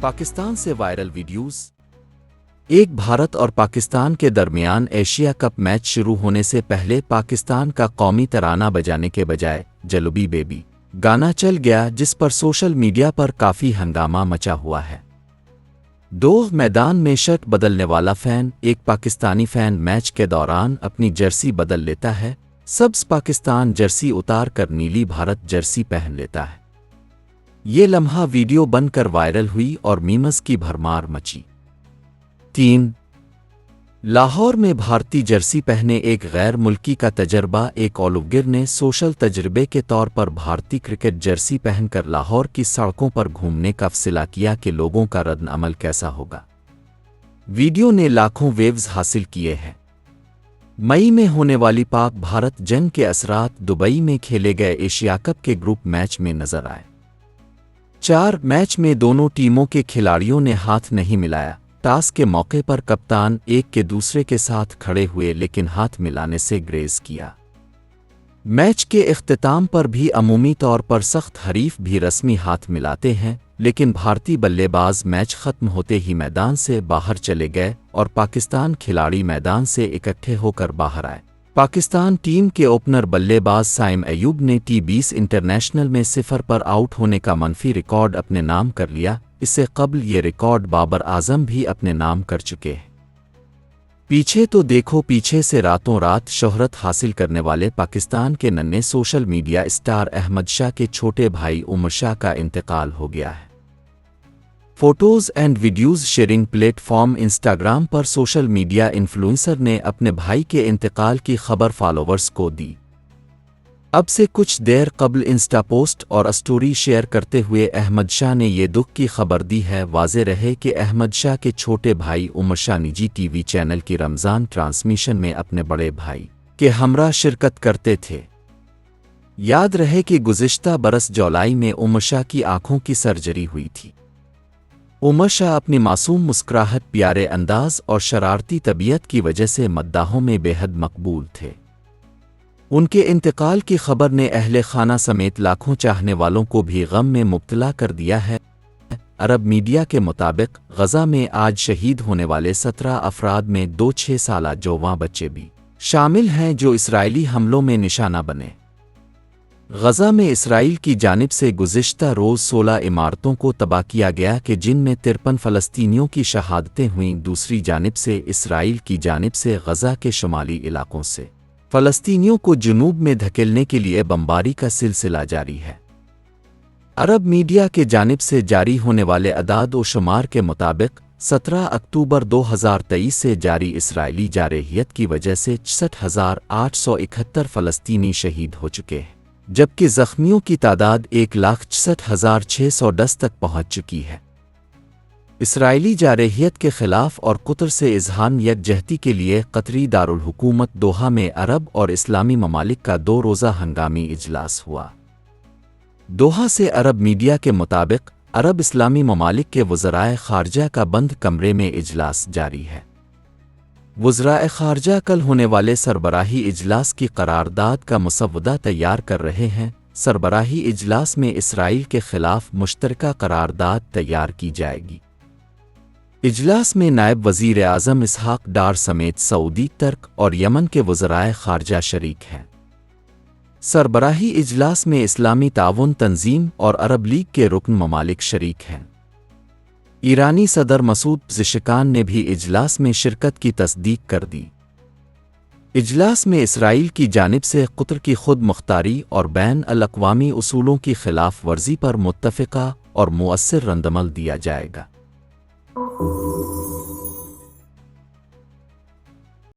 پاکستان سے viral videos. ایک بھارت اور پاکستان کے درمیان ایشیا کپ میچ شروع ہونے سے پہلے پاکستان کا قومی ترانہ بجانے کے بجائے جلوبی بیبی گانا چل گیا، جس پر سوشل میڈیا پر کافی ہنگامہ مچا ہوا ہے۔ میدان میں شرٹ بدلنے والا فین، ایک پاکستانی فین میچ کے دوران اپنی جرسی بدل لیتا ہے، سبز پاکستان جرسی اتار کر نیلی بھارت جرسی پہن لیتا ہے۔ یہ لمحہ ویڈیو بن کر وائرل ہوئی اور میمز کی بھرمار مچی۔ 3 لاہور میں بھارتی جرسی پہنے ایک غیر ملکی کا تجربہ۔ ایک اولوگر نے سوشل تجربے کے طور پر بھارتی کرکٹ جرسی پہن کر لاہور کی سڑکوں پر گھومنے کا فیصلہ کیا کہ لوگوں کا رد عمل کیسا ہوگا۔ ویڈیو نے لاکھوں ویوز حاصل کیے ہیں۔ مئی میں ہونے والی پاک بھارت جنگ کے اثرات دبئی میں کھیلے گئے ایشیا کپ کے گروپ میچ میں نظر آئے۔ 4 میچ میں دونوں ٹیموں کے کھلاڑیوں نے ہاتھ نہیں ملایا۔ ٹاس کے موقع پر کپتان ایک کے دوسرے کے ساتھ کھڑے ہوئے لیکن ہاتھ ملانے سے گریز کیا۔ میچ کے اختتام پر بھی عمومی طور پر سخت حریف بھی رسمی ہاتھ ملاتے ہیں، لیکن بھارتی بلے باز میچ ختم ہوتے ہی میدان سے باہر چلے گئے اور پاکستان کھلاڑی میدان سے اکٹھے ہو کر باہر آئے۔ پاکستان ٹیم کے اوپنر بلے باز سائم ایوب نے T20 انٹرنیشنل میں 0 پر آؤٹ ہونے کا منفی ریکارڈ اپنے نام کر لیا۔ اس سے قبل یہ ریکارڈ بابر اعظم بھی اپنے نام کر چکے ہیں۔ پیچھے تو دیکھو پیچھے سے راتوں رات شہرت حاصل کرنے والے پاکستان کے ننھے social media star Ahmad Shah کے چھوٹے بھائی عمر شاہ کا انتقال ہو گیا ہے۔ Photos and videos sharing plate form Instagram per social media influencer نے اپنے بھائی کے انتقال کی خبر فالوورز کو دی۔ اب سے کچھ دیر قبل انسٹا پوسٹ اور اسٹوری شیئر کرتے ہوئے احمد شاہ نے یہ دکھ کی خبر دی ہے۔ واضح رہے کہ احمد شاہ کے چھوٹے بھائی عمر شاہ نجی ٹی وی چینل کی رمضان ٹرانسمیشن میں اپنے بڑے بھائی کے ہمراہ شرکت کرتے تھے۔ یاد رہے کہ گزشتہ برس جولائی میں عمر شاہ کی آنکھوں کی سرجری ہوئی تھی۔ عمر شاہ اپنی معصوم مسکراہٹ، پیارے انداز اور شرارتی طبیعت کی وجہ سے مداحوں میں بے حد مقبول تھے۔ ان کے انتقال کی خبر نے اہل خانہ سمیت لاکھوں چاہنے والوں کو بھی غم میں مبتلا کر دیا ہے۔ عرب میڈیا کے مطابق غزہ میں آج شہید ہونے والے 17 افراد میں 2 6 سالہ جوان بچے بھی شامل ہیں جو اسرائیلی حملوں میں نشانہ بنے۔ غزہ میں اسرائیل کی جانب سے گزشتہ روز 16 عمارتوں کو تباہ کیا گیا کہ جن میں 53 فلسطینیوں کی شہادتیں ہوئیں۔ دوسری جانب سے اسرائیل کی جانب سے غزہ کے شمالی علاقوں سے فلسطینیوں کو جنوب میں دھکیلنے کے لیے بمباری کا سلسلہ جاری ہے۔ عرب میڈیا کے جانب سے جاری ہونے والے اعداد و شمار کے مطابق 17 اکتوبر 2023 سے جاری اسرائیلی جارحیت کی وجہ سے 66,871 فلسطینی شہید ہو چکے ہیں، جبکہ زخمیوں کی تعداد 1,66,610 تک پہنچ چکی ہے۔ اسرائیلی جارحیت کے خلاف اور قطر سے اظہار یکجہتی کے لیے قطری دارالحکومت دوحہ میں عرب اور اسلامی ممالک کا 2 روزہ ہنگامی اجلاس ہوا۔ دوحہ سے عرب میڈیا کے مطابق عرب اسلامی ممالک کے وزرائے خارجہ کا بند کمرے میں اجلاس جاری ہے۔ وزرائے خارجہ کل ہونے والے سربراہی اجلاس کی قرارداد کا مسودہ تیار کر رہے ہیں۔ سربراہی اجلاس میں اسرائیل کے خلاف مشترکہ قرارداد تیار کی جائے گی۔ اجلاس میں نائب وزیر اعظم اسحاق ڈار سمیت سعودی، ترک اور یمن کے وزرائے خارجہ شریک ہیں۔ سربراہی اجلاس میں اسلامی تعاون تنظیم اور عرب لیگ کے رکن ممالک شریک ہیں۔ ایرانی صدر مسعود پزشکیان نے بھی اجلاس میں شرکت کی تصدیق کر دی۔ اجلاس میں اسرائیل کی جانب سے قطر کی خود مختاری اور بین الاقوامی اصولوں کی خلاف ورزی پر متفقہ اور مؤثر ردعمل دیا جائے گا۔